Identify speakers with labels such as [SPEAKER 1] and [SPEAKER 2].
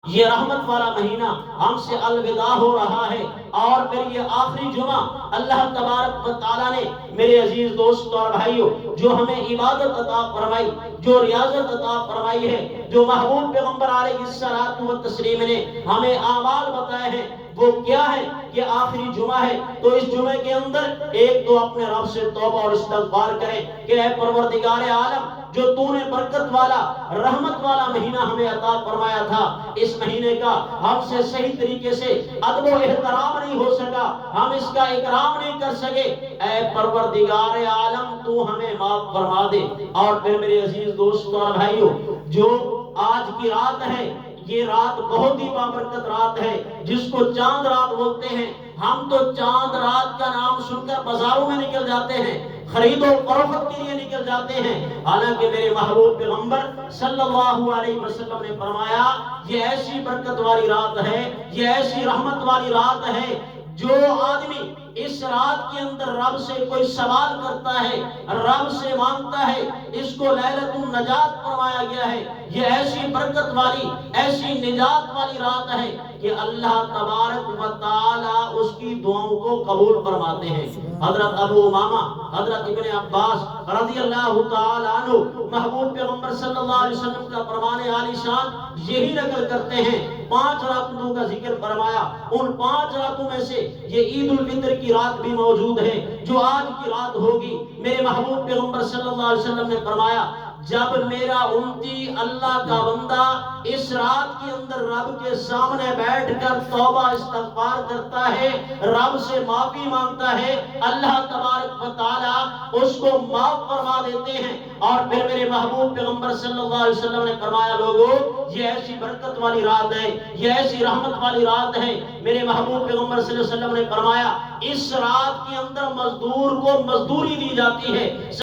[SPEAKER 1] یہ رحمت والا مہینہ ہم سے الوداع ہو رہا ہے، اور پھر یہ آخری جمعہ اللہ تبارک و تعالیٰ نے میرے عزیز دوستوں اور بھائیوں جو ہمیں عبادت عطا فرمائی، جو ریاضت عطا فرمائی ہے، جو محبوب پیغمبر علیہ الصلوۃ والتسلیم نے ہمیں اعمال بتائے ہیں، وہ کیا ہے؟ کہ آخری جمعہ ہے تو اس جمعے کے اندر ایک تو اپنے رب سے توبہ اور استغفار کریں کہ اے پروردگار عالم، جو تو نے برکت والا رحمت والا مہینہ ہمیں عطا فرمایا تھا، اس مہینے کا ہم سے صحیح طریقے سے ادب و احترام نہیں ہو سکا، ہم اس کا اکرام نہیں کر سکے، اے پروردگار عالم تو ہمیں معاف فرما دے۔ اور پھر میرے عزیز دوستوں اور بھائیوں، جو آج کی رات ہے، یہ رات بہت ہی بابرکت رات ہے جس کو چاند رات بولتے ہیں۔ ہم تو چاند رات کا نام سن کر بازاروں میں نکل جاتے ہیں، خرید و فروخت کے لیے نکل جاتے ہیں، حالانکہ میرے محبوب پیغمبر صلی اللہ علیہ وسلم نے فرمایا یہ ایسی برکت والی رات ہے، یہ ایسی رحمت والی رات ہے، جو آدمی اس رات کے اندر رب سے کوئی سوال کرتا ہے، رب سے مانگتا ہے، اس کو لیلۃ النجات فرمایا گیا ہے۔ یہ ایسی برکت والی، ایسی نجات والی رات ہے کہ اللہ تبارک و تعالی اس کی دعاؤں کو قبول فرماتے ہیں۔ حضرت ابو امامہ، حضرت ابن عباس رضی اللہ تعالی عنہ محبوب پیغمبر صلی اللہ علیہ وسلم کا فرمان عالی شان یہی نقل کرتے ہیں، 5 راتوں کا ذکر فرمایا، ان 5 راتوں میں سے یہ عید الفطر کی رات بھی موجود ہے جو آج کی رات ہوگی۔ میرے محبوب پیغمبر صلی اللہ علیہ وسلم نے فرمایا جب میرا امتی اللہ کا بندہ اس رات کے اندر رب کے سامنے بیٹھ کر توبہ استغفار کرتا ہے، رب سے معافی مانگتا ہے، اللہ تبارک و تعالی اس کو معاف فرما دیتے ہیں۔ اور پھر میرے محبوب پیغمبر صلی اللہ علیہ وسلم نے فرمایا لوگوں یہ ایسی برکت والی رات ہے، یہ ایسی رحمت والی رات ہے۔ میرے محبوب پیغمبر صلی اللہ علیہ وسلم نے فرمایا اس رات کے اندر مزدور کو مزدوری دی جاتی ہے۔